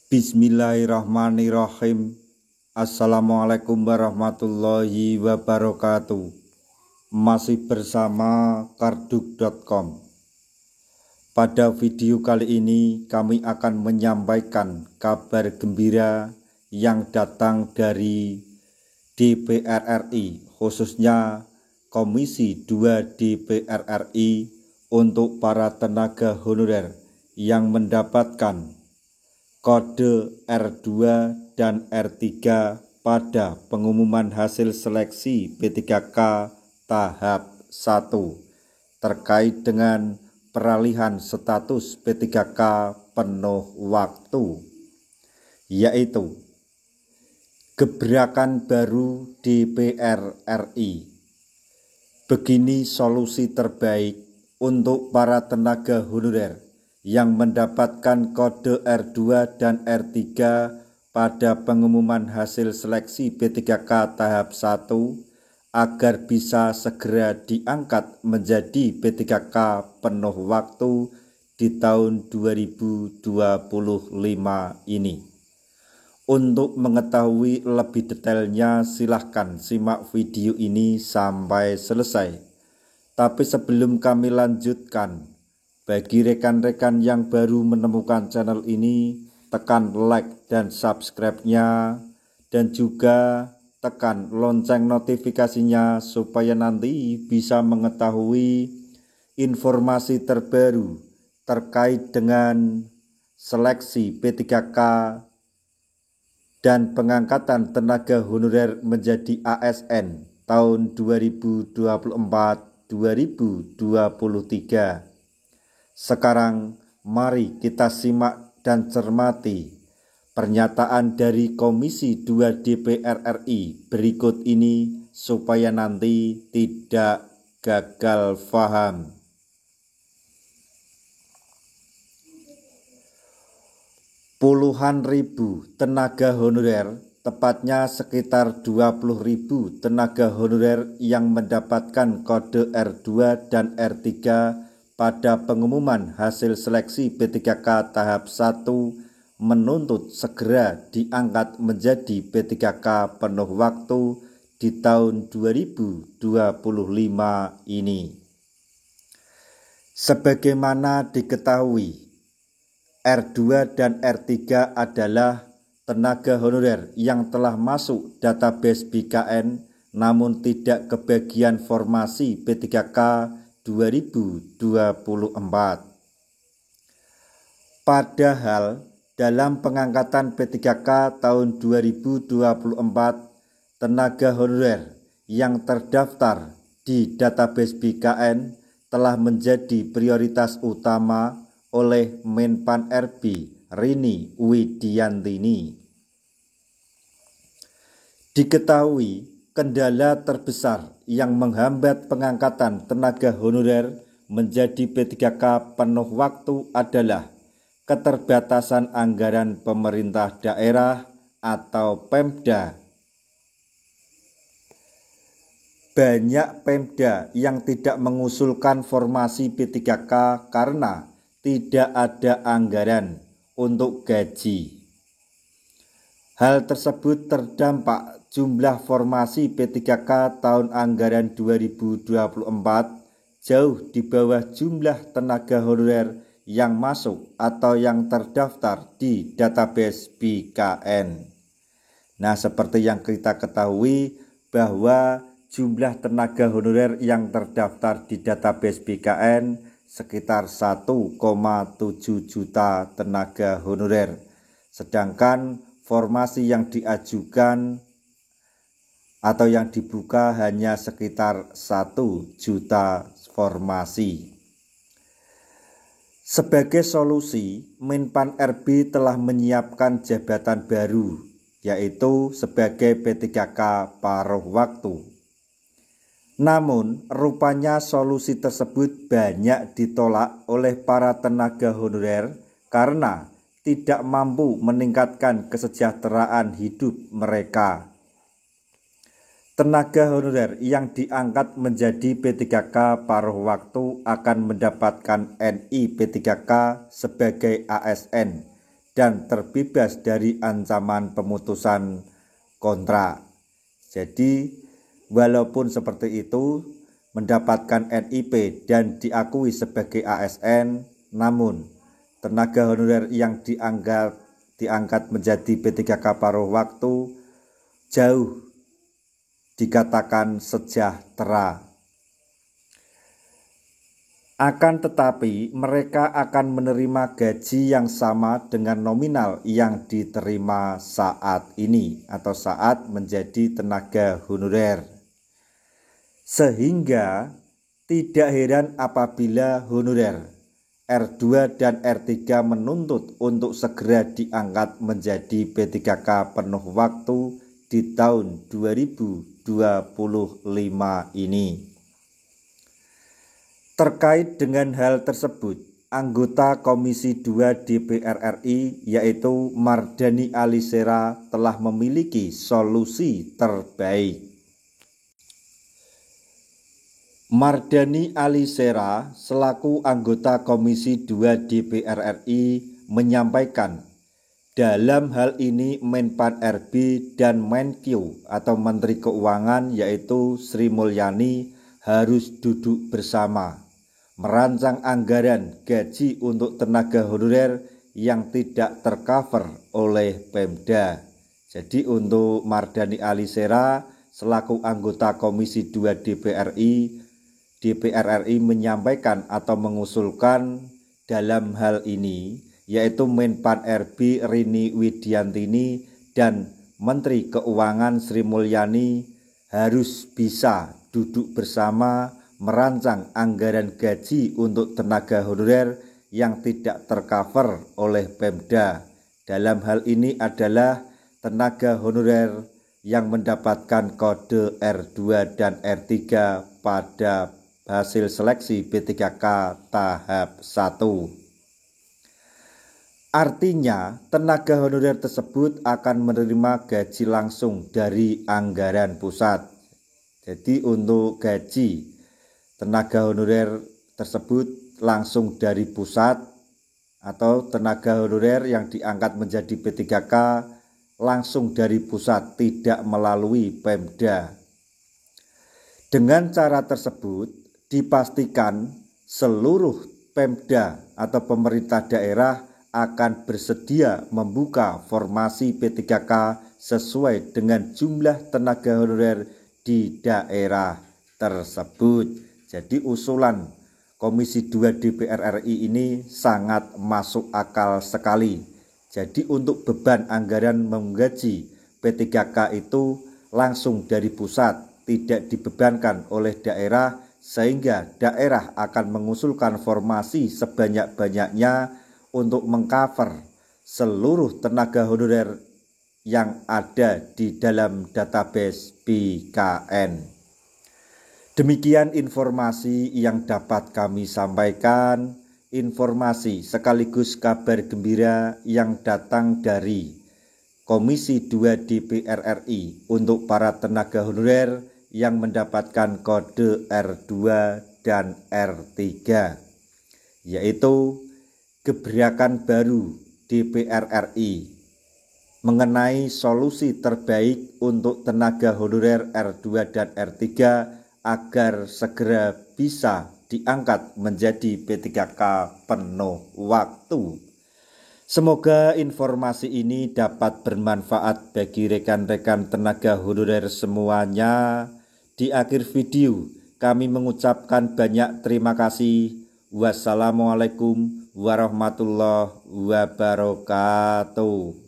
Bismillahirrahmanirrahim. Assalamualaikum warahmatullahi wabarakatuh. Masih bersama karduk.com. Pada video kali ini kami akan menyampaikan kabar gembira yang datang dari DPR RI, khususnya Komisi 2 DPR RI untuk para tenaga honorer yang mendapatkan kode R2 dan R3 pada pengumuman hasil seleksi P3K tahap 1 terkait dengan peralihan status P3K penuh waktu, yaitu gebrakan baru DPR RI. Begini solusi terbaik untuk para tenaga honorer yang mendapatkan kode R2 dan R3 pada pengumuman hasil seleksi P3K tahap 1 agar bisa segera diangkat menjadi P3K penuh waktu di tahun 2025 ini. Untuk mengetahui lebih detailnya silahkan simak video ini sampai selesai. Tapi sebelum kami lanjutkan, bagi rekan-rekan yang baru menemukan channel ini, tekan like dan subscribe-nya, dan juga tekan lonceng notifikasinya supaya nanti bisa mengetahui informasi terbaru terkait dengan seleksi P3K dan pengangkatan tenaga honorer menjadi ASN tahun 2024-2023. Sekarang mari kita simak dan cermati pernyataan dari Komisi 2 DPR RI berikut ini supaya nanti tidak gagal paham. Puluhan ribu tenaga honorer, tepatnya sekitar 20.000 tenaga honorer yang mendapatkan kode R2 dan R3 pada pengumuman hasil seleksi P3K tahap 1 menuntut segera diangkat menjadi P3K penuh waktu di tahun 2025 ini. Sebagaimana diketahui, R2 dan R3 adalah tenaga honorer yang telah masuk database BKN namun tidak kebagian formasi P3K 2024. Padahal dalam pengangkatan P3K tahun 2024, tenaga honorer yang terdaftar di database BKN telah menjadi prioritas utama oleh Menpan RB Rini Widiantini. Diketahui kendala terbesar yang menghambat pengangkatan tenaga honorer menjadi P3K penuh waktu adalah keterbatasan anggaran pemerintah daerah atau Pemda. Banyak Pemda yang tidak mengusulkan formasi P3K karena tidak ada anggaran untuk gaji. Hal tersebut terdampak jumlah formasi P3K tahun anggaran 2024 jauh di bawah jumlah tenaga honorer yang masuk atau yang terdaftar di database BKN. Nah, seperti yang kita ketahui bahwa jumlah tenaga honorer yang terdaftar di database BKN sekitar 1,7 juta tenaga honorer. Sedangkan formasi yang diajukan atau yang dibuka hanya sekitar 1 juta formasi. Sebagai solusi, Menpan RB telah menyiapkan jabatan baru, yaitu sebagai P3K paruh waktu. Namun, rupanya solusi tersebut banyak ditolak oleh para tenaga honorer karena tidak mampu meningkatkan kesejahteraan hidup mereka. Tenaga honorer yang diangkat menjadi P3K paruh waktu akan mendapatkan NI P3K sebagai ASN dan terbebas dari ancaman pemutusan kontrak. Jadi walaupun seperti itu mendapatkan NIP dan diakui sebagai ASN, namun tenaga honorer yang diangkat menjadi P3K paruh waktu jauh dikatakan sejahtera. Akan tetapi mereka akan menerima gaji yang sama dengan nominal yang diterima saat ini atau saat menjadi tenaga honorer. Sehingga tidak heran apabila honorer R2 dan R3 menuntut untuk segera diangkat menjadi P3K penuh waktu di tahun 2025 ini. Terkait dengan hal tersebut, anggota Komisi 2 DPR RI yaitu Mardhani Alisera telah memiliki solusi terbaik. Mardhani Alisera selaku anggota Komisi 2 DPR RI menyampaikan, dalam hal ini Menpan RB dan Menkyu atau Menteri Keuangan yaitu Sri Mulyani harus duduk bersama merancang anggaran gaji untuk tenaga honorer yang tidak tercover oleh Pemda. Jadi untuk Mardhani Alisera selaku anggota Komisi 2 DPR RI menyampaikan atau mengusulkan dalam hal ini yaitu Menpan RB Rini Widiantini dan Menteri Keuangan Sri Mulyani harus bisa duduk bersama merancang anggaran gaji untuk tenaga honorer yang tidak tercover oleh Pemda. Dalam hal ini adalah tenaga honorer yang mendapatkan kode R2 dan R3 pada hasil seleksi P3K tahap 1. Artinya, tenaga honorer tersebut akan menerima gaji langsung dari anggaran pusat. Jadi untuk gaji tenaga honorer tersebut langsung dari pusat atau tenaga honorer yang diangkat menjadi P3K langsung dari pusat, tidak melalui Pemda. Dengan cara tersebut dipastikan seluruh Pemda atau pemerintah daerah akan bersedia membuka formasi P3K sesuai dengan jumlah tenaga honorer di daerah tersebut. Jadi usulan Komisi 2 DPR RI ini sangat masuk akal sekali. Jadi untuk beban anggaran menggaji P3K itu langsung dari pusat, tidak dibebankan oleh daerah, sehingga daerah akan mengusulkan formasi sebanyak-banyaknya untuk mengcover seluruh tenaga honorer yang ada di dalam database BKN. Demikian informasi yang dapat kami sampaikan, informasi sekaligus kabar gembira yang datang dari Komisi 2 DPR RI untuk para tenaga honorer yang mendapatkan kode R2 dan R3, yaitu gebrakan baru DPR RI mengenai solusi terbaik untuk tenaga honorer R2 dan R3 agar segera bisa diangkat menjadi P3K penuh waktu. Semoga informasi ini dapat bermanfaat bagi rekan-rekan tenaga honorer semuanya. Di akhir video kami mengucapkan banyak terima kasih. Wassalamualaikum warahmatullahi wabarakatuh.